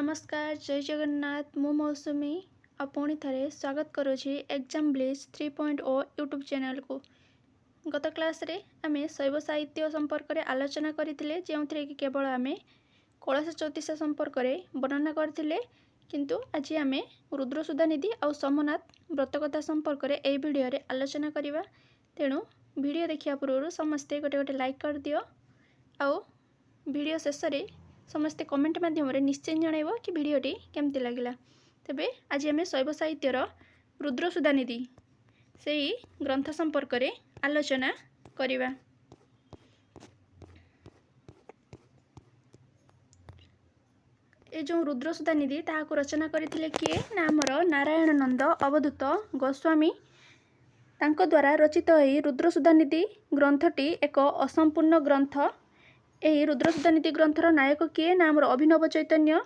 नमस्कार जय जगन्नाथ मु मौसुमी पुणी थे स्वागत करुँची एग्जाम ब्लिज 3.0 यूट्यूब चैनल को। गत क्लास रे आमे शैव साहित्य संपर्क में आलोचना करथिले जो थे कि केवल आमे कलश चौतीसा संपर्क में वर्णना करथिले किंतु आज आमे रुद्रसुधा निधि और सोमनाथ व्रतकथा संपर्क में यही वीडियो रे आलोचना करवा। तेणु वीडियो देखिया पूर्व समस्ते गोटे गोटे लाइक कर दियो आउ वीडियो शेष रे समस्ते कमेंट माध्यम निश्चय जणाइब कि वीडियोटी केमती लगिला। तेबे आज आम शैव साहित्यर रुद्रसुधा निधि से ग्रंथ संपर्क में आलोचना करिबा। ए जो रुद्रसुधा निधि ताहाको रचना करथिले किए ना आमर नारायण नंद अवधूत गोस्वामी तांको द्वारा रचित एही रुद्रसुधा निधि ग्रंथटी एक असंपूर्ण ग्रंथ। यही रुद्रसुधा निधि ग्रंथर नायक किए ना आमर अभिनव चैतन्य,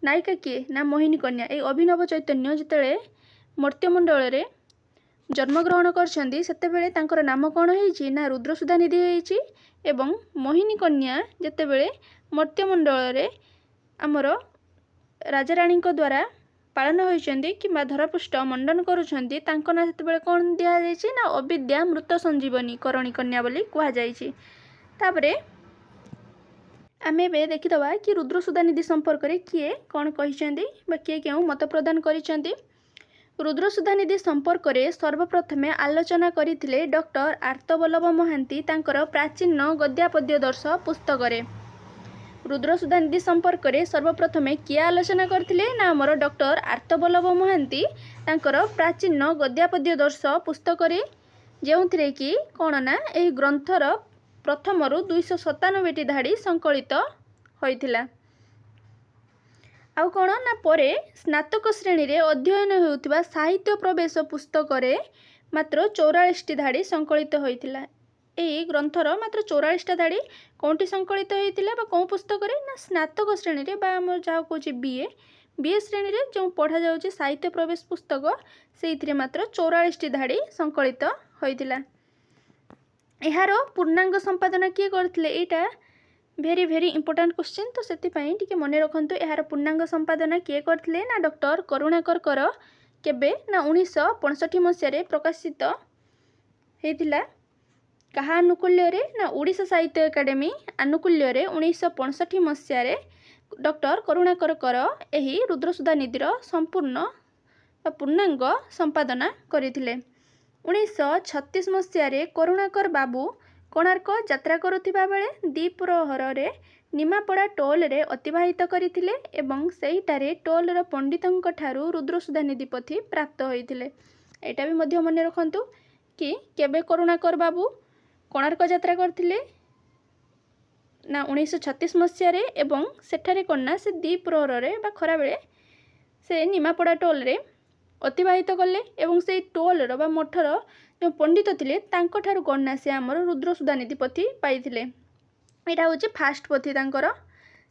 नायिका किए ना मोहिनी कन्या। ये अभिनव चैतन्य जितेबाला मर्त्यमंडल रे जन्मग्रहण करछंदी सेतेबेले तांकर नाम कौन होईची ना रुद्रसुधा निधि होईची एवं मोहिनी कन्या जितेबाला मर्त्यमंडल रे आमर राजाराणी द्वारा पालन होइछंदी किंबा धरापृष्ठ मंडन करुछंदी तांको ना सेतेबेले कौन दिया जायची ना अविद्या मृत संजीवनी करणी कन्या बोली कुहा जायची। तापरे आमे बे देखिदवा कि रुद्रसुधा निधि संपर्क में किए कौन कहिछंदी बा किए क्यों मत प्रदान करिछंदी। रुद्रसुधा निधि संपर्क में सर्वप्रथमे आलोचना करथिले डॉक्टर आर्तवल्लभ महांती तांकर प्राचीन गद्यापद्य दर्श पुस्तक रे। रुद्रसुधा निधि संपर्क में सर्वप्रथमे किए आलोचना करथिले ना हमर डॉक्टर आर्तवल्लभ महांती तांकर प्राचीन गद्यापद्य दर्श पुस्तक रे जेउथिरे कि कौन ना एही ग्रंथर प्रथम रु 297 धाड़ी संकलित होइथिला। आउ कौन ना परे स्नातक श्रेणी रे अध्ययन होउथिबा साहित्य प्रवेश पुस्तक रे मात्र 44 धाड़ी संकलित होइथिला। एही ग्रंथर मात्र 44 धाड़ी कोंटी संकलित होइथिला बा कों पुस्तक रे ना स्नातक श्रेणी रे बा हम जाओ कोची बीए श्रेणी रे जो पढ़ा जाउची साहित्य प्रवेश पुस्तक सेइथिरे मात्र 44 धाड़ी संकलित होइथिला। यार पूर्णांग संपादना किए करथिले एटा भेरी भेरी इंपोर्टेंट क्वेश्चन तो सेति पई टिके मने रखंतु। यार पूर्णांग संपादना किए करथिले ना डॉक्टर करुणाकर कर केबे ना 1965 मसिया रे प्रकाशित हेतिला। कहा अनुकूल्य रे ना ओडिशा साहित्य एकेडमी अनुकूल्य रे 1965 मसिया रे डॉक्टर करुणाकर कर एही रुद्रसुधा निधिर संपूर्ण पूर्णांग संपादना करथिले। 1936 मसिया रे करुणाकर बाबू कोणार्क यात्रा करुथिबा बेले दीप्रहर रे निमापड़ा टोल रे अतिबाहित करथिले एवं सेहिटारे टोल र पंडितंक ठारू रुद्रसुधा निधि पोथी प्राप्त होइथिले। एटा भी मध्य मने रखंतु कि केबे करुणाकर बाबू कोणार्क यात्रा करथिले ना 1936 मसिया रे एवं सेठारे कोना से दीप्रहर रे बा खरा बेले से निमापड़ा टोल रे अतिबाहित कले एवं से टोल रो बा मठर जो पंडित थिले तांको ठारू गणना से आमर रुद्रसुधा निधि पोथी पाइथिले। एटा होची फास्ट पोथी तांकर।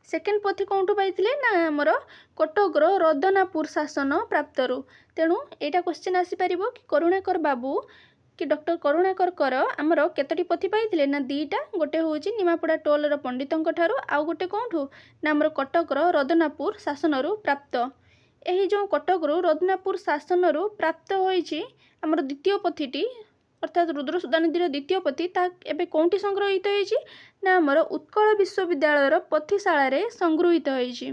सेकेंड पोथी कोंटू पाइथिले ना आमर कटक रो रदनापुर शासन प्राप्तरू। तेणु एटा क्वेश्चन आसी परिबो कि करुणाकर बाबू कि डॉक्टर करुणाकर कर आमर केतोटी पोथी पाइथिले ना दीटा। गोटे होची निमापड़ा टोल रो पंडितंक ठारू आउ गोटे कोंठू ना आमर कटक रो रदनापुर शासन रु प्राप्त। यही जो कटक रु रदनापुर शासन रु प्राप्त होईची आमर द्वितीय पोथीटी अर्थात रुद्रसुधा निधिर द्वितीय पोथी ता एबे कोंटी संग्रहित होईची ना आमर उत्कल विश्वविद्यालय पोथीशाला रे संग्रहित होईची।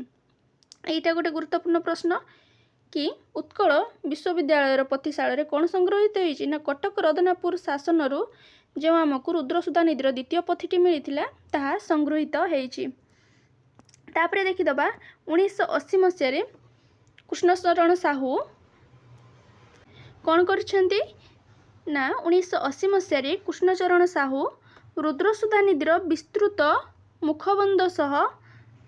एटा गोटे गुरुत्वपूर्ण प्रश्न कि उत्कल विश्वविद्यालय पोथीशाला रे कोन संग्रहित होईची ना कटक रदनापुर शासन रु जो आमको रुद्रसुधा निधिर द्वितीय पोथीटी मिलिथिला ताहा संग्रहित होईची। तापरे देखिदबा 1980 मसिया रे कृष्णचरण साहू कौन करछंती ना 1980 मसिया रे कृष्णचरण साहू रुद्रसुधा निधिर विस्तृत मुखबंध सह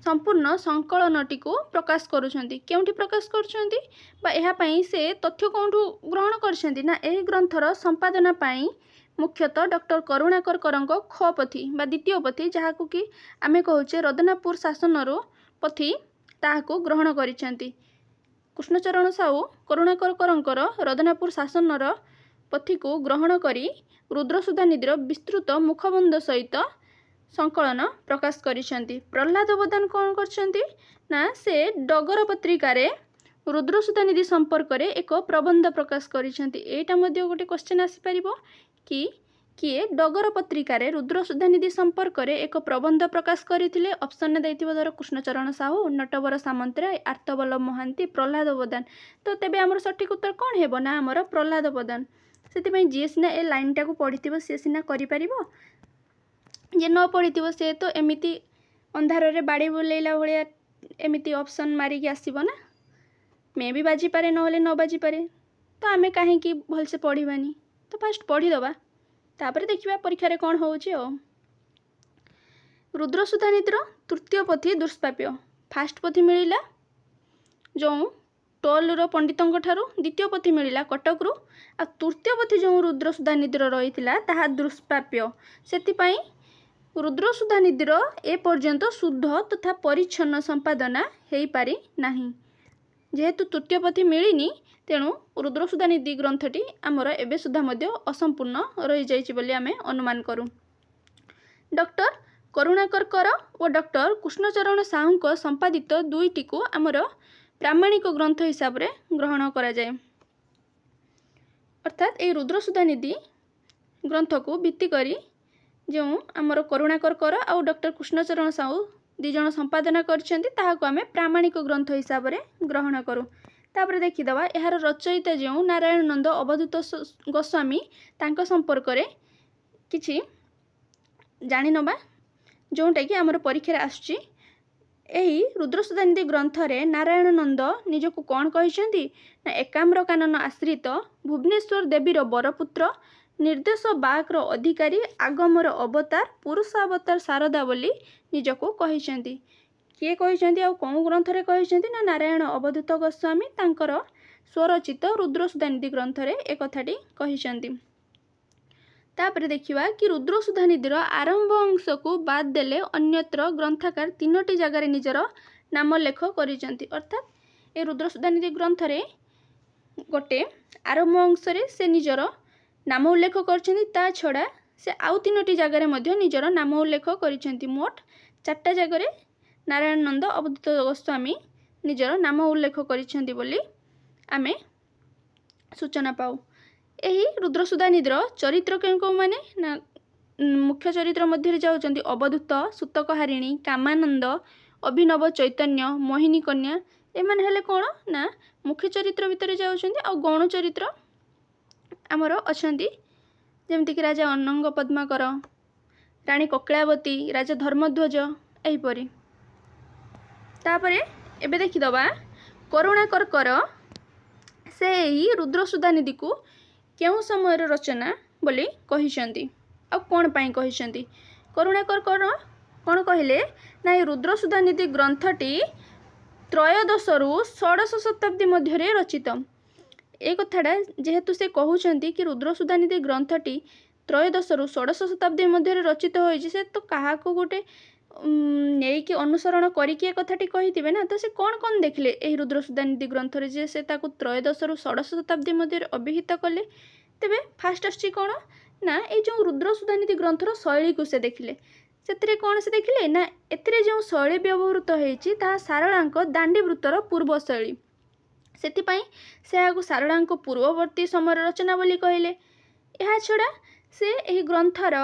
संपूर्ण संकलनटी को प्रकाश करुछंती। केउंठी प्रकाश करुछंती बा एहा पई से तथ्य कोंठू ग्रहण करछंती ना एही ग्रंथर संपादना पई मुख्यतः डॉक्टर करुणाकर करंको ख पोथी बा द्वितीय पोथी जहाकू कि आमे कहूचे रदनापुर शासन रो पोथी ताहाको ग्रहण करिछंती। कृष्णचरण साहू करुणाकर करंकर रदनापुर शासन पोथी को ग्रहण करी रुद्रसुधा निधिर विस्तृत मुखबंध सहित संकलन प्रकाश करिसेंती। प्रहलाद प्रधान कौन करछंती ना से डगर पत्रिकारे रुद्रसुधा निधि संपर्क रे एक प्रबंध प्रकाश करिसेंती। एटा मध्ये गोटे क्वेश्चन आसी परिबो कि किए डगर पत्रिकारे रुद्रसुधा निधि संपर्क रे एक प्रबंध प्रकाश करथिले। ऑप्शन दैथिबो धर कृष्णचरण साहू, नटवर सामंतराय, आर्तवल्लभ महांती, प्रहलाद प्रधान। तो तेबे हमर सठिक उत्तर कोन हेबो ना हमर प्रहलाद प्रधान। सेति जी सिना ए लाइन टाको पढ़िथिबो से सिना करि परिबो, जे न पढ़िथिबो से तो एमिति अंधार रे बाड़ी बुलेला भलिया एमिति ऑप्शन मारिकी आसीबो ना। मे भी बाजी पारे नहले न बाजी पारे, तो आमे काहे कि भल से पढ़िबानी। तो फास्ट पढ़ी दबा, तापर देखिबा परीक्षा रे कोन होउची। रुद्रसुधा निधिर तृतीय पोथी दुष्प्राप्य। फास्ट पोथी मिलिला जो टोल पंडितों ठारू, द्वितीय पोथी मिलिला कटक रु, आ तृतीय पोथी जो रुद्रसुधा निधिर रहिथिला ताहा दुष्प्राप्य। सेतिपई रुद्रसुधा निधिर ए पर्यंत शुद्ध तथा परिच्छन्न संपादना हेई पारि नाही। जेहेतु तृतीय पोथी मिलिनी तेणु रुद्रसुधा निधि ग्रंथटी आमर एबे सुधा मध्य असंपूर्ण रही जाइछि बोली आमे अनुमान करू। डॉक्टर करुणाकर कर और डॉक्टर कृष्णचरण साहू संपादित दुईटी को आमर प्रामाणिक ग्रंथ हिसाब रे ग्रहण करा जाए। अर्थात ए रुद्रसुधा निधि ग्रंथ को भित्ति करी जो आमर करुणाकर कर और डॉक्टर कृष्णचरण साहू दिजण संपादना करछन्ती ताहाको आमे प्रामाणिक ग्रंथ हिसाब रे ग्रहण करू। तापर देखिदवा यार रचयिता जो नारायण नंद अवधूत गोस्वामी तांको संपर्क रे किछि जानि नबा, जोटा कि आमर परीक्षा आसुची। एही रुद्रसुधा निधि ग्रंथ रे नारायण नंद निजको कौन कहिसेंती ना एकाम्र कानन आश्रित भुवनेश्वर देवीर बरपुत्र, निर्देश बाक्र अधिकारी, आगमर अवतार, पुरुष अवतार शारदा बोली निजको कहिसेंती। किए कहिसेंती आ कौन ग्रंथ रे कहिसेंती ना नारायण अवधूत गोस्वामी तांकर स्वरचित रुद्रसुधा निधि ग्रंथ रे ए कथाटी कहिसेंती। तापर देखिबा कि रुद्रसुधा निधिर आरंभ अंश को बाद देले अन्यत्र ग्रंथकार तीनोटी जगार निजर नाम लेख करिसेंती। अर्थात ए रुद्रसुधा निधि ग्रंथ रे गोटे आरंभ अंश रे से निजर नाम उल्लेख करछन्ती, ता छड़ा से आउ तीनोटी जगार मध्य निजर नाम उल्लेख करिसेंती। मोट 4टा जगार नारायण नंद अवधूत गोस्वामी निजर नाम उल्लेख करिसेंती बोली आमे सूचना पाऊ। एही रुद्रसुधा निधिर चरित्र केउ माने ना मुख्य चरित्र मध्य जाउचंती अवधूत, सूतकहारिणी, कामानंद, अभिनव चैतन्य, मोहिनी कन्या। एमाने हेले कोन ना मुख्य चरित्र भितर जाउचंती। आ गौण चरित्र आमर अछंती जेमति कि राजा अनंग पद्माकर, रानी ककलावती, राजा धर्मध्वज एहीपरी। तापरे एबे देखिदबा करुणाकर कर से ही रुद्रसुधा निधि को केउ समय रचना बोली कहिसेंती आ कोन पई कहिसेंती। करुणाकर कर कोन कहिले ना रुद्रसुधा निधि ग्रंथटी त्रयोदश रु षोडश शताब्दी मध्य रचित। ए कथाटा जेहेतु से कहउचंती कि रुद्रसुधा निधि ग्रंथटी त्रयोदश रु षोडश शताब्दी मध्य रचित होइछि, से तो काहाको गोटे नेइकी अनुसरण करिकी ए कथाटी कहिथिबे ना। तो से कोन कोन देखले एही रुद्रसुधा निधि ग्रंथ रे जे से ताकु त्रयोदश रु षोडश शताब्दी मध्य अभिहित कले। तेबे फास्ट आछि कोन ना ए जो रुद्रसुधा निधि ग्रंथर शैली को से देखले। सेतरे कोन से देखले ना एतरे जो शैली व्यवहृत हेछि ता सारଳାଙ୍କ दांडीवृत्तर पूर्व शैली। सेतिपई से आगु सारଳାଙ୍କ पूर्ववर्ती समय रचना बोली कहले। एहा छड़ा से एही ग्रंथर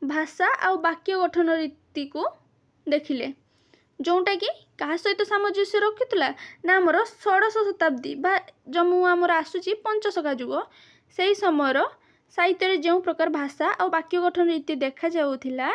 भाषा आ वाक्य गठन रीति को देखिले, जोटा कि कहा सहित सामंजस्य रखितला ना आमर षोडश शताब्दी बा जमु आमर आसुची पंचशखा जुग सेही समयर साहित्य रे जो प्रकार भाषा और वाक्य गठन रीति देखा जाउथिला,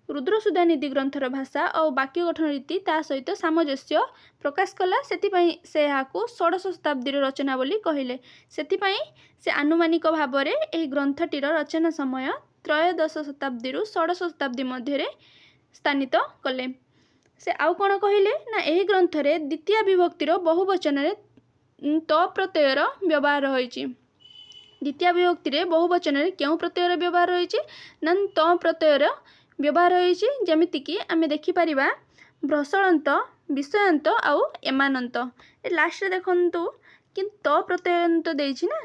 रुद्रसुधा निधि ग्रंथर भाषा और वाक्य गठन रीति ता सहित सामंजस्य प्रकाश कला। सेतिपई से याकू षोडश शताब्दी रचना बोली कहिले। सेतिपई से आनुमानिक भाव में एही ग्रंथटीर रचना समय त्रयोदश शताब्दी रु षोडश शताब्दी मध्य स्थानित कले। से आउ कौन कहले ना एही ग्रंथ रे द्वितीय विभक्तिर बहुवचन रे त प्रत्ययर व्यवहार होइछि। द्वितीय विभक्ति रे बहुवचन रे केउ प्रत्ययर व्यवहार होइछि ना त प्रत्ययर व्यवहार होइछि। जेमिति कि आमे देखि परिबा भ्रसळंत, विषयांत आउ एमानंत। ए लास्ट रे देखंतु कि त प्रत्ययंत देइछि ना,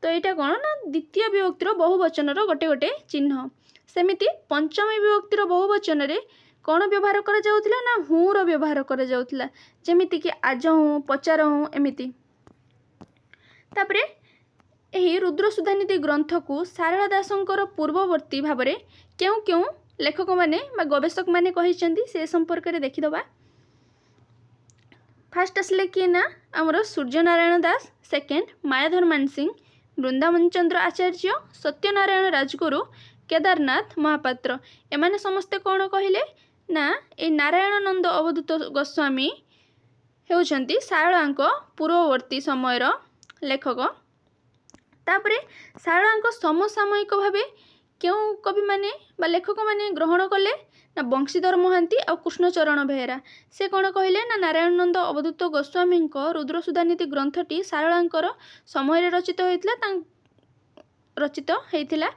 तो एटा कोन ना द्वितीय विभक्तिर बहुवचन रो गोटे गोटे चिन्ह। सेमिति पंचमी विभक्तिर बहुवचन रे कौन व्यवहार करा जाउथिला ना हूँ व्यवहार करा जाउथिला जेमिति कि आज हूँ पचार हूँ एमिति। तापरे एही रुद्र सुधानिधि ग्रंथ को सारला दासंकर पूर्ववर्ती भावरे क्यों क्यों लेखक माने बा गवेषक माने कहिसेंती से संपर्क रे देखिदबा। फास्ट आसले किए ना आमर सूर्यनारायण दास, सेकेंड मायाधर मानसिंह, वृंदावन चंद्र आचार्य, सत्यनारायण राजगुरु, केदारनाथ महापात्र। एमाने समस्ते कौन कहले ना ए नारायण नंद अवधूत गोस्वामी हेउछंती सारलांक पूर्ववर्ती समयर लेखक। तापरे सारलांक समसामयिक भावे क्यों कवि माने बा लेखक माने ग्रहण कले ना बंशीधर महांती और कृष्णचरण बेहेरा। से कौन कहले ना नारायण नंद अवधूत गोस्वामी रुद्र सुधानिधि ग्रंथटी सारलांकर समय रचित होइथिला।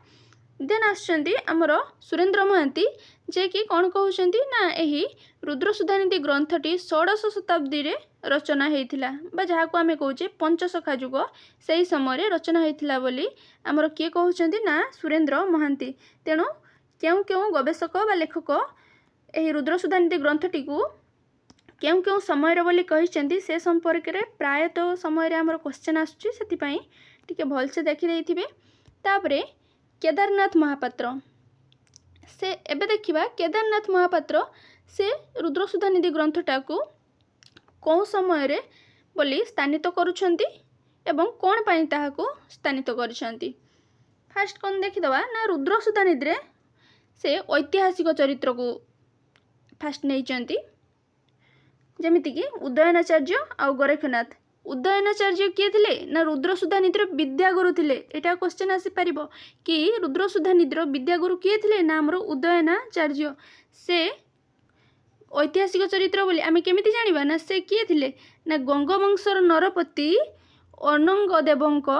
देन आसुचंती आमर सुरेंद्र महांती जे कि कौन कहउचंती ना एही रुद्र सुधानिधि ग्रंथटी 16 शताब्दी रे रचना होइथिला बा जहाँ को आमे कहूचे पंचसखा युग सही समय रचना होइथिला बोली आमर किए कहउचंती ना सुरेंद्र महांती। तेणु क्यों क्यों गवेषक बा लेखक एही रुद्र सुधानिधि ग्रंथटी को क्यों क्यों समय बोली कहिसेंती से संपर्क रे प्रायतः समय रे आमर क्वेश्चन आसुची सेतिपई टिके भलसे देखि देइथिबे। तापरे केदारनाथ महापात्र से एबे देखिबा केदारनाथ महापात्र से रुद्र सुधानिधि ग्रंथटा को कौन समय रे बोली स्थानित करुछंती एवं कौन पाई ताहाको स्थानित करिसंती। फास्ट कौन देखिदबा ना रुद्र सुधानिधि रे से ऐतिहासिक चरित्र को फास्ट नहींचंती जेमिति कि उदयनाचार्य और गोरखनाथ। उदयनाचार्य किए थिले ना रुद्र सुधानिधि विद्यागुरु थिले। एटा क्वेश्चन आसी पारिबो कि रुद्र सुधानिधि विद्यागुरु किए थिले ना हमरो उदयनाचार्य। से ऐतिहासिक चरित्र बोली आमे केमिति जानिबा ना से किए थिले ना गंगवंशर नरपति अनंग देवंक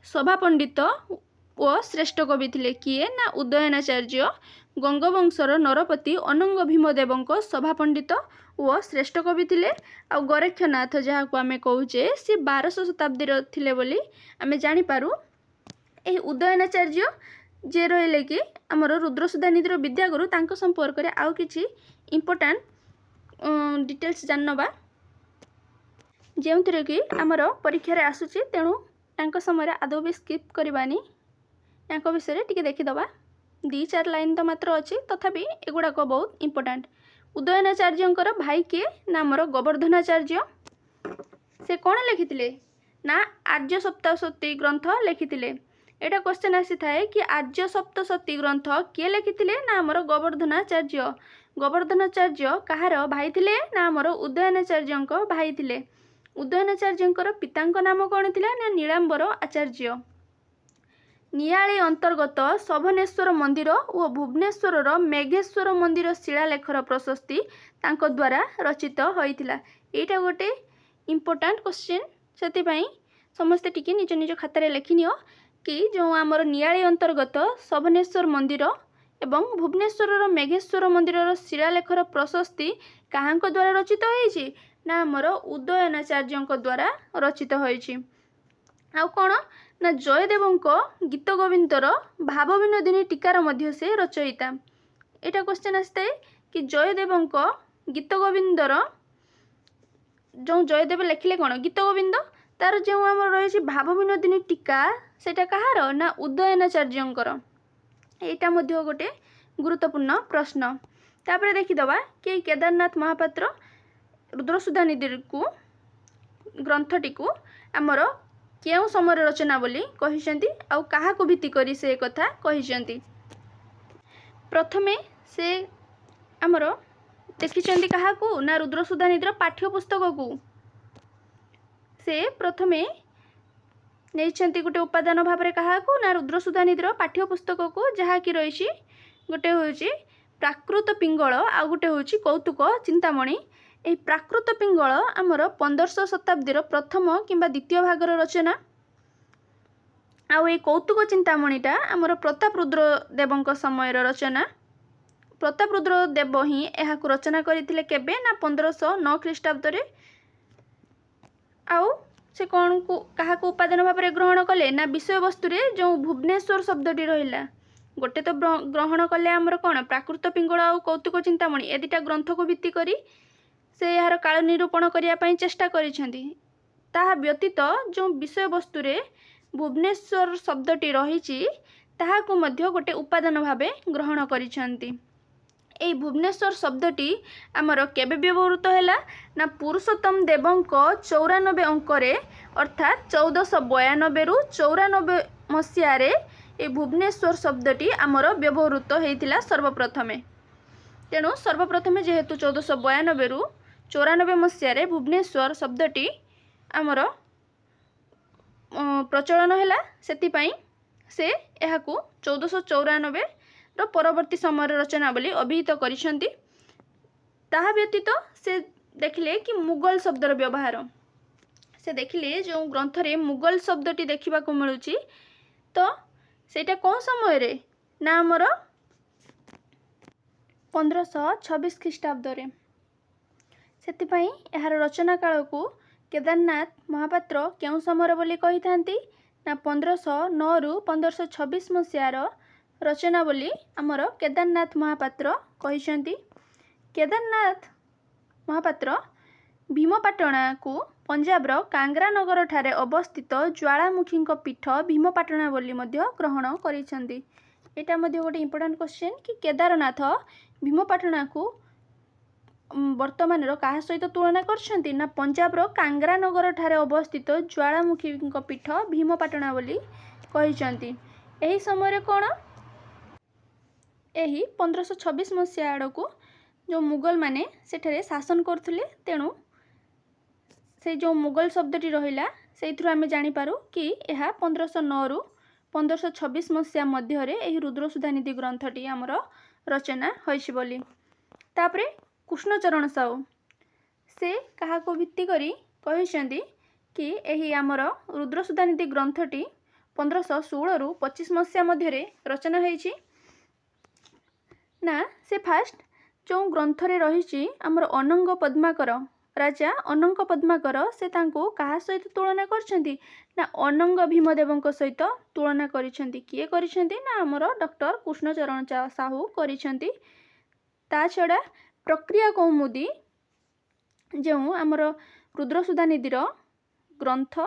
सभा पंडित ओ श्रेष्ठ कवि थिले। किए ना उदयनाचार्य गंगवंशर नरपति अनंग भीमदेवंक सभा पंडित ओ श्रेष्ठ कवि थिले। आ गोरखनाथ जहाँ को आमे कहूचे सी 1200 शताब्दी थिले बोली आमे जानि पारू। एही उदयनाचार्य जे रहिले कि आमर रुद्र सुधानिधि विद्यागुरु तांक संपर्क रे आउ किछि इंपोर्टेंट डिटेल्स जाननबा जेउथिरे कि आमर परीक्षा रे आसुची। तेणु तांक समय आदौ भी स्किप करबानी यांक विषय टिके देखिदबा। 2-4 लाइन तो मात्र अच्छी तथापि एगुड़ाक बहुत इंपोर्टेंट। उदयनाचार्यंकर भाई किए ना आमर गोवर्धनाचार्य। से कौन लिखिथिले ना आर्य सप्तशती ग्रंथ लिखिथिले। एटा क्वेश्चन आसी थाए कि आर्य सप्तशती ग्रंथ किए लिखिथिले ना आमर गोवर्धनाचार्य। गोवर्धनाचार्य कहार भाई थिले ना आमर उदयनाचार्यंक भाई थिले। उदयनाचार्यंकर पितांक नाम कौन थिला ना नीलांबर आचार्य। नियाली अंतर्गत शोभनेश्वर मंदिर और भुवनेश्वर मेघेश्वर मंदिर शिलालेखर प्रशस्ति तांको द्वारा रचित होइथिला। एटा गोटे इंपोर्टेंट क्वेश्चन सेतिपई समस्ते टिके निज निज खातारे लिखिनियो कि जो आमर नियाली अंतर्गत शोभनेश्वर मंदिर एवं भुवनेश्वर मेघेश्वर मंदिर शिलालेखर प्रशस्ति काहांको द्वारा रचित होइछि ना आमर उदयनाचार्यंक द्वारा रचित होइछि। आउ कौन ना जयदेवंक गीत गोविंदर भाव विनोदिनी टीकार मध्य से रचयिता। एटा क्वेश्चन आसताए कि जयदेवंक गीत गोविंदर जो जयदेव लिखिले कौन गीत गोविंद तार जो आम रही भाव विनोदिनी टीका सेटा कहार ना उदयनाचार्यंकर। एटा मध्य गोटे गुरुत्वपूर्ण प्रश्न। तापर देखिदबा कि केदारनाथ महापात्र रुद्र सुधानिधि को ग्रंथटी को आमर केउ समय रचना बोली कहिसेंती आउ काहा को भित्ति करी से कथा कहिसेंती। प्रथमे से आमर देखिसेंती काहा को ना रुद्र सुधानिधि पाठ्य पुस्तक को से प्रथमे नैछंती गोटे उपादान भाव में काहा को ना रुद्र सुधानिधि पाठ्य पुस्तक को जहाँ कि रही गोटे होची प्राकृत पिंगल आ गोटे होची कौतुक चिंतामणि। यही प्राकृत पिंगल आमर 1500 शताब्दीर प्रथम किंबा द्वितीय भागर रचना। आउ ये कौतुक चिंतामणिटा आमर प्रताप रुद्र देवंक समय रचना। प्रताप रुद्र देव ही यह रचना करथिले केबे ना 1509 ख्रीष्टाब्द रे। आउ से कौन को कहा को उपादान भाव में ग्रहण कले ना विषय वस्तु रे जो भुवनेश्वर शब्दटी रहिला गोटे तो ग्रहण कले आमर कौन प्राकृत पिंगल और कौतुक चिंतामणि ए दुटा ग्रंथ को भित्ति करी से यार काल निरूपण करने चेष्टा करिसेंती। ताहा व्यतीत जो विषय वस्तु रे भुवनेश्वर शब्दटी रही ताहाकु मध्य गोटे उपादान भावे ग्रहण करिसेंती। एई भुवनेश्वर शब्दटी आमर केबे व्यवहृत हैला ना पुरुषोत्तम देवंक 94 अंकरे अर्थात 1492 रु 94 मसीह रे ए भुवनेश्वर शब्दटी आमर व्यवहृत होइतिला सर्वप्रथमे। तेणु सर्वप्रथमे जेहेतु 1492 रु 94 मसीह रे भुवनेश्वर शब्दटी आमर प्रचलन हैला सेतिपाई से एहाकू 1494 रो परवर्ती समय रचना बोली अभिहित करिसेंती। ताहा व्यतीत से देखिले कि मुगल शब्दर व्यवहार से देखिले जो ग्रंथ रे मुगल शब्दटी देखा मिलूची तो सेटा कौन समय रे ना आमर 1526 ख्रीष्टाब्द रे। सेतिपाई एहार रचना काल को केदारनाथ महापात्र केउं समय बोली कही थांती ना 1509 रु 1526 मसीहार रचना बोली आमर केदारनाथ महापात्र कहिसेंती। केदारनाथ महापात्र भीमपाटणा को पंजाब रो कांगरा नगर ठारे अवस्थित ज्वालामुखी पीठ भीमपाटणा बोली मध्य ग्रहण करिसेंती। एटा मध्य गोटे इंपोर्टेंट क्वेश्चन कि केदारनाथ भीमपाटणा को वर्तमान रो कहा सहित तुलना करछंती ना पंजाब रो कांगरा नगर ठारे अवस्थित ज्वालामुखी पीठ भीमपाटणा बोली कहिसेंती। एही समय कौन यही 1526 मसीहा आड़क जो मुगल माने सेठरे शासन करथिले तेणु से जो मुगल शब्दटी रहिला सेइथुर आमे जानि पारू कि एहा 1509 रु 1526 मसीहा मध्य रे एही रुद्रसुधानिधि ग्रंथटी आमर रचना होइछि बोली। तापरे कृष्णचरण साहू से कहा को भित्ति करी कहिसेंती कि एही आमर रुद्रसुधानिधि ग्रंथटी 1516 रु 25 मसीहा मध्य रे रचना होइछि। ना से फास्ट जो ग्रंथ रे रही आमर अनंग पद्माकर राजा अनंग पद्माकर से तांको कहा सहित तुलना करछंती ना अनंग भीमदेवଙ୍କ सहित तुलना करिसेंती। किए करिसेंती ना आमर डॉक्टर कृष्णचरण साहू करिसेंती। ता छड़ा प्रक्रिया कौमुदी जो आमर रुद्रसुधानिधिर ग्रंथ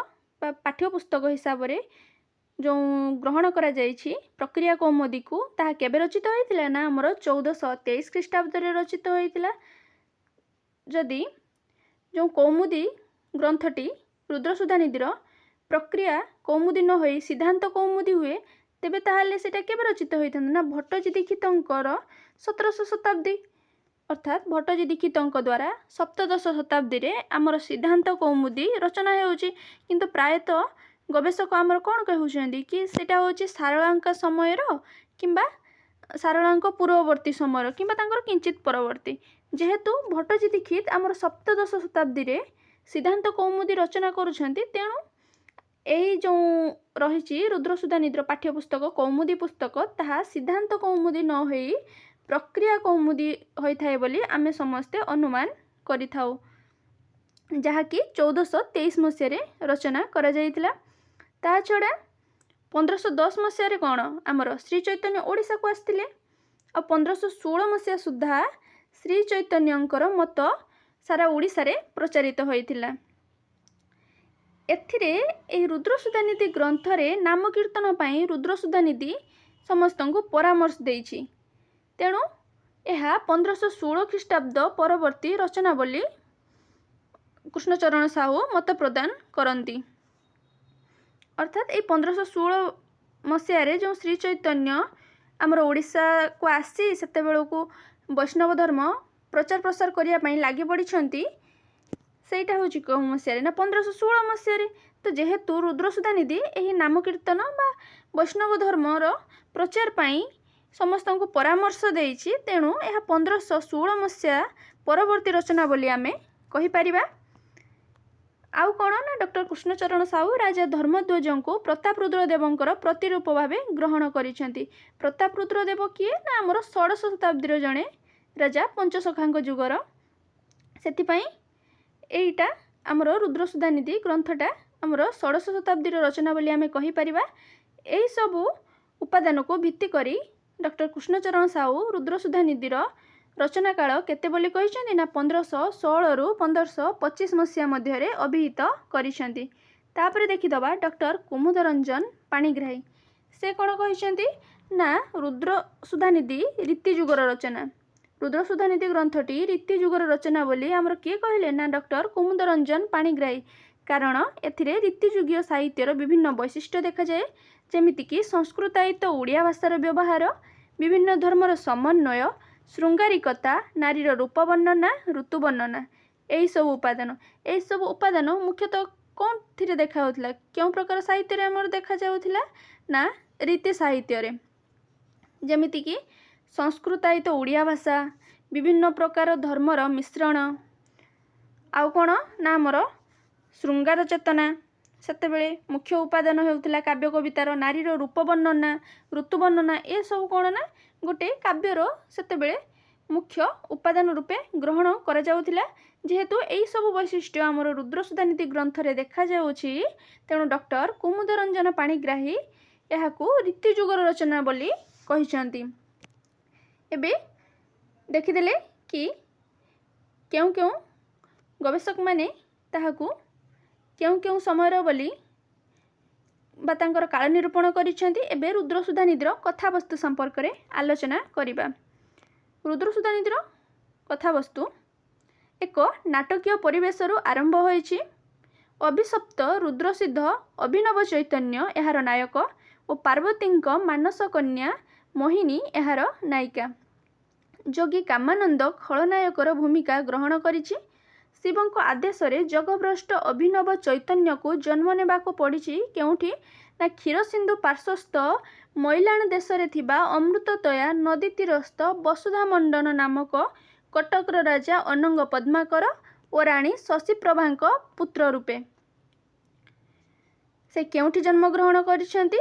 बा पाठ्यपुस्तक हिसाब रे जो ग्रहण करा जाइछि प्रक्रिया कौमुदी को ताहा केबे रचित होइतिला ना आमर 1423 ख्रीष्टाब्द रे रचित होइतिला। जदि जो कौमुदी ग्रंथटी रुद्रसुधानिधिर प्रक्रिया कौमुदी न होई सिद्धांत कौमुदी हुए तेबे ताहाले सेटा केबे रचित होइथान ना भट्टजी दीक्षितंकर 1700 शताब्दी अर्थात भट्टजी दीक्षितंक द्वारा 17 शताब्दी रे आमर सिद्धांत कौमुदी रचना हेउची। किंतु प्रायतः गवेषक आमर कौन कहउछंदी कि सेटा होची सारଳାଙ୍କ समयर किंबा सारଳାଙ୍କ पूर्ववर्ती समय किंबा तांकर किंचित परवर्ती जेहेतु भट्टजी दीक्षित आमर 17 शताब्दी रे सिद्धांत कौमुदी रचना करुछंती तेणु एही जो रही रुद्रसुधानिधिर पाठ्यपुस्तक कौमुदी पुस्तक ताहा सिद्धांत कौमुदी न होई प्रक्रिया कौमुदी होइथाय बोली आमे समस्ते अनुमान करिथाउ जहाँकि 1423 मसीह रे रचना करा जाइतिला। ता छड़ा 1510 मसीह कौन आमर श्री चैतन्य ओडिशा को आसथिले और 1516 मसीहा सुधा श्री चैतन्यंकर मत सारा ओडिशा रे प्रचारित होइतिला। एथिरे एही रुद्रसुधानिधि ग्रंथ रे नाम कीर्तन पाई रुद्रसुधानिधि समस्तंकु परामर्श देइछि। तेणु एहा 1516 ख्रीष्टाब्द परवर्ती रचना बोली कृष्णचरण साहू मत प्रदान करती। अर्थात ये 1516 मसीह जो श्री चैतन्य आमर ओडिशा को आसी सेते बेलू वैष्णव धर्म प्रचार प्रसार करने लगी पड़ी सेटा हूँ कौ मसीह ना 1516 मसीह। तो जेहेतु रुद्रसुधानिधि यही नाम कीर्तन बा वैष्णव धर्मर प्रचार पाई समस्त को परामर्श देइछि तेणु यह 1516 मसीहा परवर्ती रचना बोली आमे कहि परिबा। आउ कौन ना डॉक्टर कृष्णचरण साहू राजा धर्मध्वज को प्रतापरुद्र देवंकर प्रतिरूप भाव ग्रहण करिसेंती। प्रतापरुद्र देव किए ना आमर 16 शताब्दी जड़े राजा पंचसखांक जुगर सेतिपाई एटा आमर रुद्रसुधानिधि ग्रंथटा आमर 16 शताब्दी रचना बोली आमे कहि परिबा। एही सबु उपादान को भित्ति करी डॉक्टर कृष्णचरण साहू रुद्रसुधा निधिर रचना काल केते बोली कहिसेंती ना 1516 रु 1525 मसीहा मध्य अभिहित करिसेंती। तापर देखिदबा डॉक्टर कुमुद रंजन पाणिग्राही से कौन कहिसेंती ना रुद्रसुधा निधि रीतिजुगर रचना। रुद्रसुधा निधि ग्रंथटी रीतिजुगर रचना बोली आमर किए कहले ना डॉक्टर कुमुद रंजन पाणिग्राही। कारण एथिरे रीतिजुगीय साहित्यर विभिन्न वैशिष्ट्य देखा जाए, जेमितिकी संस्कृतायित ओडिया भाषार व्यवहार, विभिन्न धर्मर समन्वय, श्रृंगारिकता, नारीर रूप वर्णना, ऋतु वर्णना, यही सब उपादान मुख्यतः कौन थी देखा होता, क्यों प्रकार साहित्य आमर देखा जाउथिला ना रीति साहित्य, जेमितिकी संस्कृतायित ओडिया भाषा, विभिन्न प्रकार धर्मर मिश्रण, आउ कौन ना आमर श्रृंगार चेतना सेतेबेले मुख्य उपादान होउथिला काव्य कवितार, नारीर रूप वर्णना, ऋतु वर्णना, ए सब कौन ना गोटे काव्यर सेतेबेले मुख्य उपादान रूपे ग्रहण करा जाउथिला। जेहेतु यही सब वैशिष्ट्य आमर रुद्रसुधा निधि ग्रंथरे देखा जाउछि, तेणु डॉक्टर कुमुद रंजन पाणिग्राही एहाकू रीतिजुगर रचना बोली कहिसंती। एबे देखिदेले कि क्यों क्यों गवेषक माने ताहाकू क्यों क्यों समय बोली बा तांकर काल निरूपण करिसेंती। एबे रुद्रसुधा निधिर कथावस्तु संपर्क में आलोचना करिबा। रुद्रसुधा निधिर कथावस्तु एक नाटकीय परिवेशरू आरंभ होइछि। अभिशप्त रुद्रसिद्ध अभिनव चैतन्य एहार नायक और पार्वतींक मानस कन्या मोहिनी एहार नायिका। जोगी कामानंद खलनायकर भूमिका ग्रहण करिछि। शिवंक आदेश रे जगभ्रष्ट अभिनव चैतन्य को जन्म नेबाको पड़िछि केउठी ना क्षीरसिंधु पार्श्वस्थ मैलाण देश रे थिबा अमृततया नदी तीरस्थ वसुधा मंडन नामक कटकर राजा अनंग पद्माकर और राणी शशिप्रभांक पुत्र रूपे से केउठी जन्म ग्रहण करिसेंती।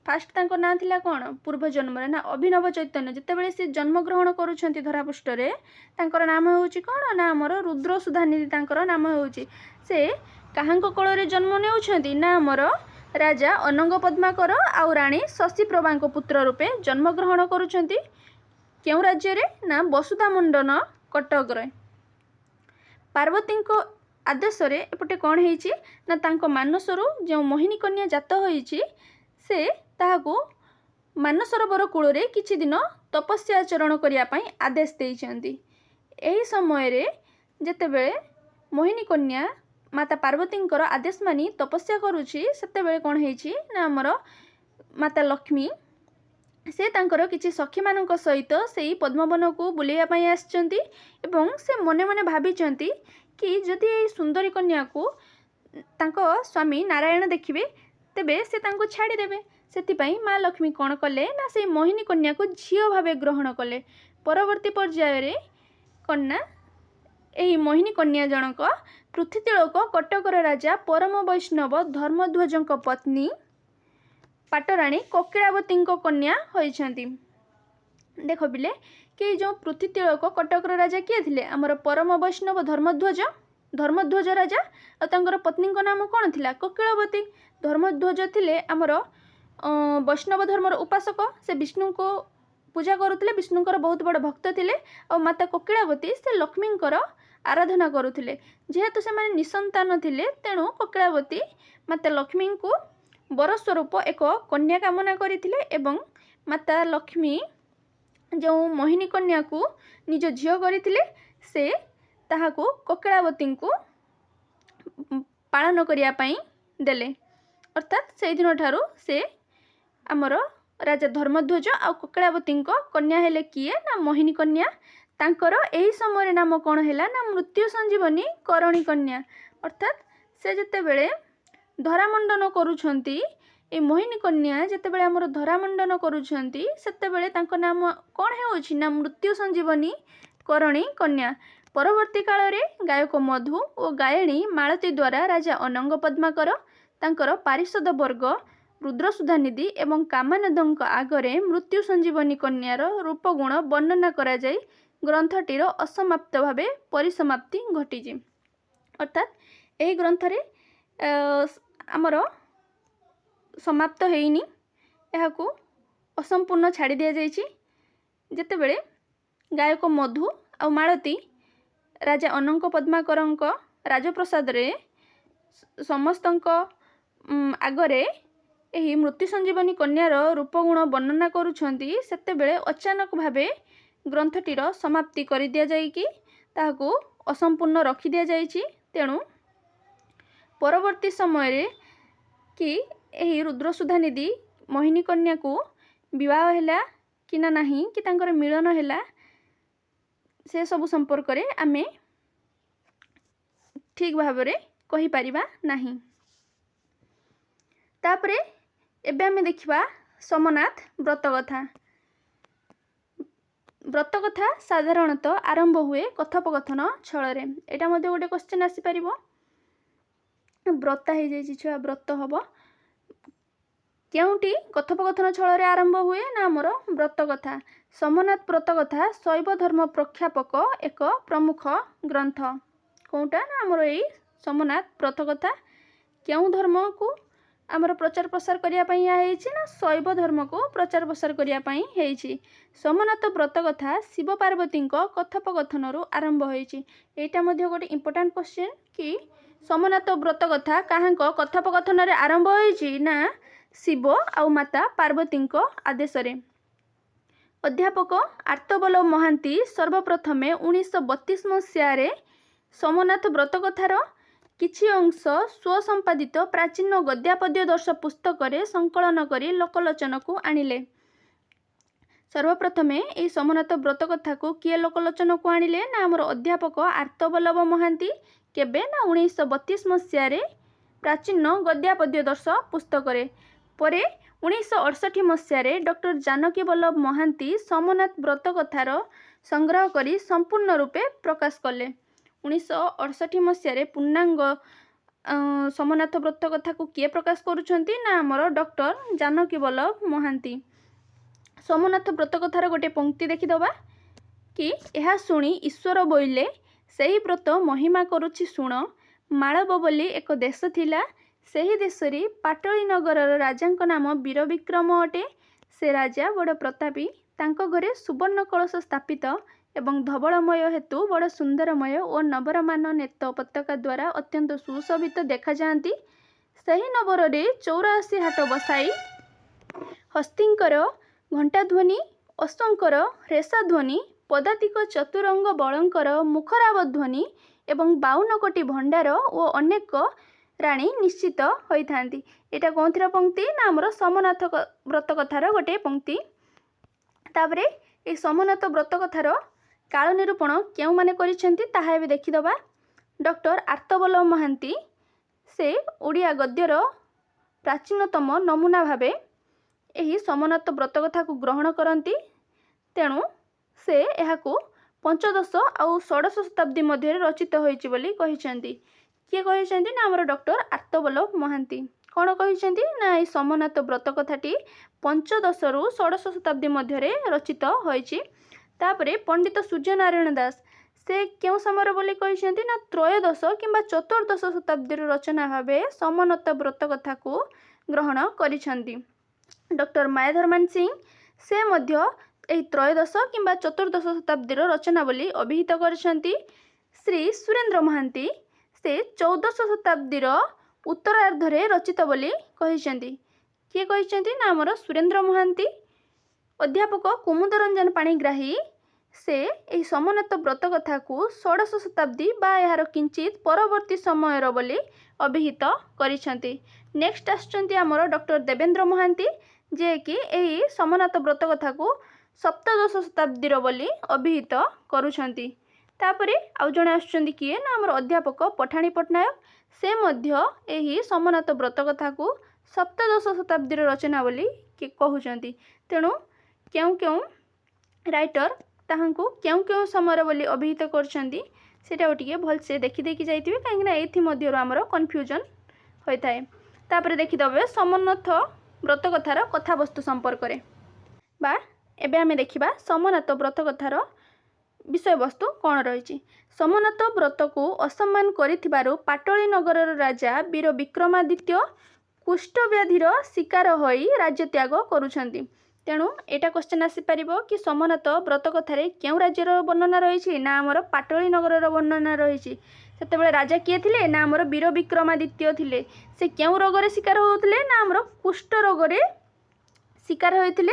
फास्ट तांको ना थिला कौन पूर्व जन्म ना अभिनव चैतन्य जितेबाला से जन्म ग्रहण करुछंती धरापृष्ठ रे तांकर नाम होउची कौन ना आमर रुद्रसुधा निधि तांकर नाम होउची। से काहांक कोल रे जन्म नेउछंती ना आमर राजा अनंग पद्माकर आउ राणी शशिप्रभांक पुत्र रूपे जन्म ग्रहण करुछंती। केउ राज्य रे ना वसुधा मंडन कटक रे। पार्वतींक आदेश रे एपटे कौन हेइची ना तांको मानसरू जो मोहिनी कन्या जात होइची से ताहाकू मानसरोवर कूल रे किछि दिन तपस्या आचरण करिया पई आदेश देइछंती। एही समय रे जेतेबेले मोहिनी कन्या माता पार्वतींकर आदेश मानी तपस्या करुछि सेतेबेले कोन हेइछि ना हमर माता लक्ष्मी से तांकर किछि सखी मानक सहित सेही पद्मवन को बुलेया पई आछंती एवं से मने मने भाबिचंती कि जदि एही सुंदरी कन्या को तांको स्वामी नारायण देखिबे तेबे से तांको छाड़ी देबे। सेतिपाई माँ लक्ष्मी कौन कले ना से मोहिनी कन्या को झील भावे ग्रहण कले। परवर्ती पर्याय रे कन्या एही मोहिनी कन्या जनक पृथ्वीतिलक कटकर राजा परम वैष्णव धर्मध्वजक पत्नी पाटराणी कोकिलावती कन्या होइछंती। देख बिले कि जो पृथ्वीतिलक कटकर राजा किए थिले आमर परम वैष्णव धर्मध्वज राजा और तांकर पत्नी नाम कौन थिला कोकिलावती। धर्मध्वज थिले आमर वैष्णव धर्मर उपासक। से विष्णु को पूजा करुथिले, विष्णुंकर बहुत बड़ भक्त थिले और माता कोकिलावती से लक्ष्मींकर आराधना करुथिले। जेहेतु से माने निसंतान थिले तेणु कोकिलावती माता लक्ष्मी को वर स्वरूप एक कन्या कामना करथिले एवं माता लक्ष्मी जो मोहिनी कन्या को निज झियो करथिले से ताहाको कोकिलावती को पालन करिया पई देले। अर्थात से दिन ठारू से आमर राजा धर्मध्वज आ कोकिलावती कन्या हेले किए ना मोहिनी कन्या। तांकर एही समय नाम कौन हैला ना मृत्यु संजीवनी करणी कन्या। अर्थात से जेतेबेले धरामंडन करुछंती ए मोहिनी कन्या जेतेबेले आमर धरामंडन करुछंती सेतेबेले तांको नाम कौन हेउछि ना मृत्यु संजीवनी करणी कन्या। परवर्ती काल रे गायक मधु और गायणी मालती द्वारा राजा अनंग पद्माकर तांकर पारिषद वर्ग रुद्रसुधा निधि एवं कामानंदଙ୍କ आगरे मृत्यु संजीवनी कन्यार रूपगुण वर्णना करा जाई ग्रंथटीर असमाप्त भावे परिसमाप्ति घटिछि। अर्थात एही ग्रंथरे आमर समाप्त हेइनी, एहाकू असंपूर्ण छाड़ी दिया जाइछि। जेतेबेले गायक मधु आ मालती राजा अनंक पद्माकरଙ୍କ राजप्रसाद रे समस्तଙ୍କ आगरे एही मृत्यु संजीवनी कन्यार रूपगुण वर्णना करुछंती। सेतेबेले अचानक भावे ग्रंथटीर समाप्ति करि दिया जाइकि ताहाकू असंपूर्ण रखि दिया जाइछि। तेणु परवर्ती समय रे कि एही रुद्रसुधा निधि मोहिनी कन्या को विवाह हैला कि ना नहीं कि तांकर मिलन हैला से सब संपर्क रे आमे ठीक भावरे कहि परिबा नहीं। तापरे एबे आमे देखिबा सोमनाथ व्रत कथा। व्रत कथा साधारणतः आरंभ हुए कथोपकथन छल रे। एटा मध्ये गोटे क्वेश्चन आसी परिबो। व्रत हे जाइछि छुआ व्रत हबो केउटी कथोपकथन छल रे आरंभ हुए ना हमर व्रत कथा। सोमनाथ व्रत कथा शैव धर्म प्रख्यापक एक प्रमुख ग्रंथ। कोउटा ना हमर एई सोमनाथ व्रत कथा केउ धर्म को आमर प्रचार प्रसार करिया पई आइछि ना शैव धर्म को प्रचार प्रसार करिया पई हेइछि। सोमनाथ व्रत कथा शिव पार्वती कथोपकथन रु आरंभ होइछि। एटा मध्ये गोटे इंपोर्टेंट क्वेश्चन कि सोमनाथ व्रत कथा काहांक कथोपकथन रे आरंभ होइछि ना शिव आ माता पार्वती आदेश रे। अध्यापक आर्तबल्लभ महांती सर्वप्रथमे 1932 मसीह रे सोमनाथ व्रत कथार किछि अंश स्वसंपादित प्राचीन गद्यापद्य दर्श पुस्तक रे संकलन करी लोकलोचन को आनिले। सर्वप्रथमे ए सोमनाथ व्रत कथा को किए लोकलोचन को आनिले ना हमर अध्यापक आर्तबल्लभ महांती केबे ना 1932 मसीह रे प्राचीन गद्यापद्य दर्श पुस्तक रे। परे 1968 मसीह रे डॉक्टर जानकी वल्लभ महांती सोमनाथ व्रत कथार संग्रह करी संपूर्ण रूपे प्रकाश कले। 1968 मसीह रे पूर्णांग सोमनाथ व्रत कथा को किए प्रकाश करुछंती ना हमर डॉक्टर जानकी वल्लभ महांती। सोमनाथ व्रत कथार गोटे पंक्ति देखि दबा कि एहा सुनी ईश्वर बोइले सेही व्रत महिमा करुछि सुण। माळव बोली एक देश थिला सेही देशरी पाटली नगरर राजांक नाम वीर विक्रम अटे। से राजा बड़ प्रतापी तांको घरे सुवर्ण कलश स्थापित एवं धवलमय हेतु बड़ सुंदरमय और नवरमान नेत पताका द्वारा अत्यंत सुशोभित देखा जाती। सही नगर रे 84 हाट बसाई हस्तींकर घंटाध्वनि अश्वंकर रेषाध्वनि पदातिक चतुरंग बलंकर मुखराव ध्वनि एवं 52 कोटी भंडार और अनेक राणी निश्चित होइथांती। एटा कोंथरा पंक्ति ना हमर सोमनाथ व्रत कथार गोटे पंक्ति। तापरे ए सोमनाथ व्रत कथार काल निरूपण केउ माने करिसेंती ताहा एबे देखि दबा। डॉक्टर आर्तबल्लभ महांती से ओडिया गद्यर प्राचीनतम नमूना भावे एही सोमनाथ व्रत कथा को ग्रहण करती। तेणु से एहाकू पंचदश आउ षोडश शताब्दी मध्य रचित होइछि बोली कहिसेंती। किए कहिसेंती ना हमर डॉक्टर आर्तबल्लभ महांती। कौन कहिसेंती ना ए सोमनाथ व्रत कथाटी पंचदश रु षोडश शताब्दी मध्य रचित होइछि। तापरे पंडित सूर्यनारायण दास से केउ समय बोली कहिसेंती ना त्रयोदश किंबा चतुर्दश शताब्दी रचना भावे सोमनाथ व्रत कथा को ग्रहण करिसेंती। डॉक्टर मायाधरमान सिंह से मध्य एही त्रयोदश किंबा चतुर्दश शताब्दी रचना बोली अभिहित करिसेंती। श्री सुरेंद्र महांती से 14 शताब्दी उत्तरार्धरे रचित बोली कहिसेंती। किए कहिसेंती ना हमर सुरेंद्र महांती। अध्यापक कुमुदरंजन पाणिग्राही से एही सोमनाथ व्रत कथा को षोडश शताब्दी बा यार किंचित परवर्ती समयर बोली अभिहित करिसेंती। नेक्स्ट आछंती हमर डॉक्टर देवेंद्र महांती जे कि एही सोमनाथ व्रत कथा को सप्तदश शताब्दी बोली अभिहित करुछंती। तापरे आउ जणे आछंती किए ना हमर अध्यापक पठाणी पटनायक से मध्य एही सोमनाथ व्रत कथा को सप्तदश शताब्दी रचना बोली कहउछंती। तेणु केउ केउ राइटर ताहांकू केउ केउ समय बोली अभिहित करछंती सेटा गोटे भलसे देखि देखि जाइथिबे काहेकि ना एथि मध्य हमर कन्फ्यूजन होइथाय। तापरे देखि दबे सोमनाथ व्रत कथार कथावस्तु संपर्क रे बा एबे आमे देखिबा सोमनाथ व्रत कथार विषय वस्तु कौन रही। सोमनाथ व्रत को असम्मान करिथिबारु पाटली नगरर राजा वीर विक्रमादित्य कुष्ठव्याधिर शिकार होई राज्य त्याग करुछंती। तेणु एटा क्वेश्चन आसीपर कि सोमनाथ व्रत कथार क्यों राज्यर वर्णना रही ना आमर पाटली नगर वर्णना रही से राजा किए थे ना आमर वीर विक्रमादित्य थे से क्यों रोग शिकार होते ना आमर कुष्ठ रोग शिकार होते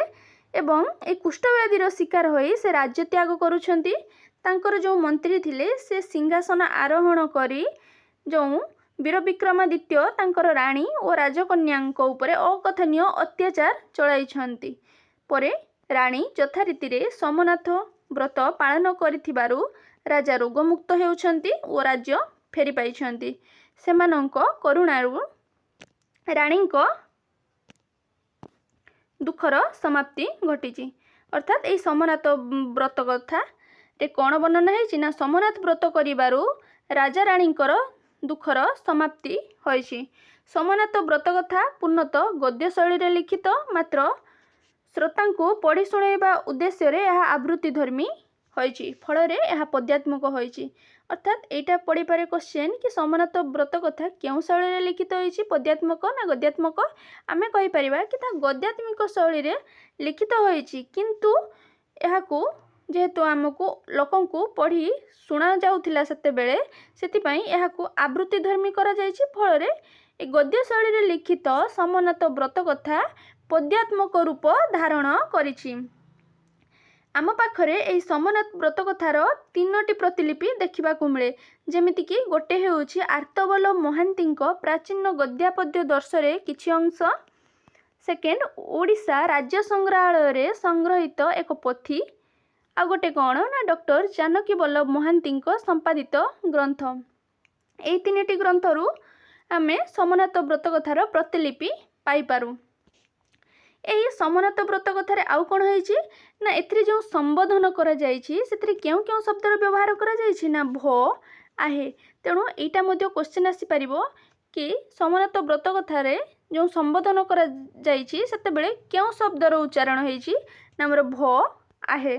एवं ए कुष्ठव्याधीर शिकार होई से राज्य त्याग करुछंती तांकर जो मंत्री थिले से सिंहासन आरोहण करी जो वीर विक्रमादित्य तांकर राणी और राजकन्या उपरे अकथनीय अत्याचार चलाइछंती परे राणी यथारीति रे सोमनाथ व्रत पालन करिथिबारु राजा रोगमुक्त हेउछंती और राज्य फेरी पाइछंती सेमानंक करुणारु राणींको दुखर समाप्ति घटी अर्थात यही सोमनाथ व्रत कथा रे कौन वर्णना है ना सोमनाथ व्रत करिबारु राजा राणींकर दुखर समाप्ति होइछि। सोमनाथ व्रत कथा पूर्णतः गद्य शैली लिखित मात्र श्रोता को पढ़ी शुणाइबा उद्देश्य रे यह आवृत्तिधर्मी होइछि फल यह पद्यात्मक होइछि अर्थात एटा पढ़ी पारे क्वेश्चन कि सोमनाथ व्रत कथा क्यों शैली लिखित होइछि पद्यात्मक ना गद्यात्मक आमे कहि परिबा कि ता गद्यात्मक शैली रे लिखित होइछि किंतु एहाकू जेहेतु आमको लोकन को पढ़ी शुणा जाउथिला सेते बेले सेति पई एहाकू आवृत्तिधर्मी करा जाइछि फल ए गद्य शैली रे लिखित सोमनाथ व्रत कथा पद्यात्मक रूप धारण करिछि। आम पाखरे एही सोमनाथ व्रत कथार 3टी प्रतिलिपि देखा मिले जेमिति कि गोटे हेउछि आर्तबल महांतींक प्राचीन गद्यापद्य दर्शरे किछि अंश सेकेंड ओडिशा राज्य संग्रहालय रे संग्रहित एक पोथी आ गोटे कौन ना डॉक्टर जानकी वल्लभ महांतींक संपादित ग्रंथ एही 3टी ग्रंथरु आमे सोमनाथ व्रत कथार प्रतिलिपि पाई पारू। यही सोमनाथ व्रत कथार आउ कौन होइछि ना एथिरे जो संबोधन करा जाइछि सेथिरे केउ केउ शब्दर व्यवहार करा जाइछि ना भ आहे तेणु एटा मध्ये क्वेश्चन आसी परिबो कि सोमनाथ व्रत कथार जो संबोधन करा जाइछि सेते बेले केउ शब्दर उच्चारण होइछि ना हमर भ आहे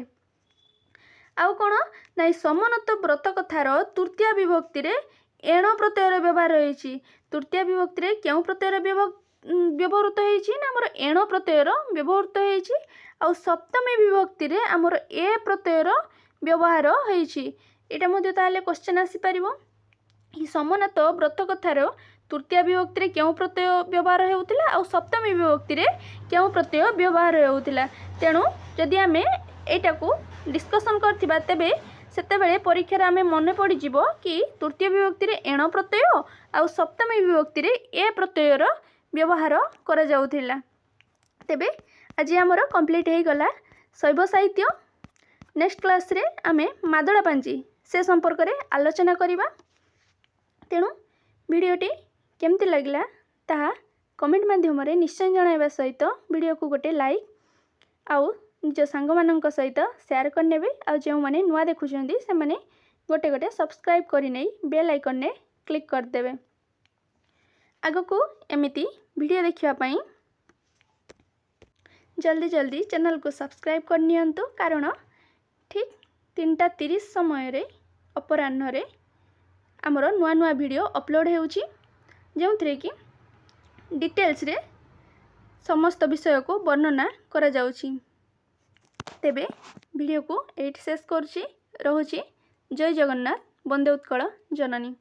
आउ कौन ना सोमनाथ व्रत कथार तृतीय विभक्ति रे एण प्रत्ययर व्यवहार होइछि तृतीय विभक्ति रे केउ प्रत्ययर व्यवहृत होइछि ना हमर एण प्रत्ययर व्यवहृत होइछि आ सप्तमी विभक्ति रे हमर ए प्रत्ययर व्यवहार होइछि एटा मध्ये ताले क्वेश्चन आसी परिबो इ सोमनाथ व्रत कथार तृतीय विभक्ति रे केउ प्रत्यय व्यवहार हेउतिला आ सप्तमी विभक्ति रे केउ प्रत्यय व्यवहार हेउतिला तेणु जदि आमे एटा को डिस्कशन करथिबा तेबे सेते बेले परीक्षा रे आमे मने पड़ी जिवो कि तृतीय विभक्ति रे एण प्रत्यय आ सप्तमी विभक्ति रे ए प्रत्ययर व्यवहार करा जाउथिला। तेबे आज हमर कंप्लीट हे गला शैव साहित्य नेक्स्ट क्लास रे आमे मादळा पांजी से संपर्क रे आलोचना करिबा तेणु वीडियोटी केमती लागला ताहा कमेंट माध्यम रे निश्चय जणाइबा सहित वीडियो को गोटे लाइक आउ निज सांग मानक सहित शेयर करनेबे आ जो माने नुआ देखुछंदी से माने गोटे गोटे सब्सक्राइब करि नै बेल आइकन ने क्लिक कर देबे आगो को एमिति वीडियो देखिया पई जल्दी जल्दी चैनल को सब्सक्राइब कर नियंतु कारण ठीक 3:30 समय रे अपराह्न रे हमर नुआ नुआ वीडियो अपलोड हेउची जेउथरे कि डिटेल्स रे समस्त विषय को वर्णना करा जाउची। तेबे वीडियो को एट शेष करछि रहुछि जय जगन्नाथ वंदे उत्कल जननी।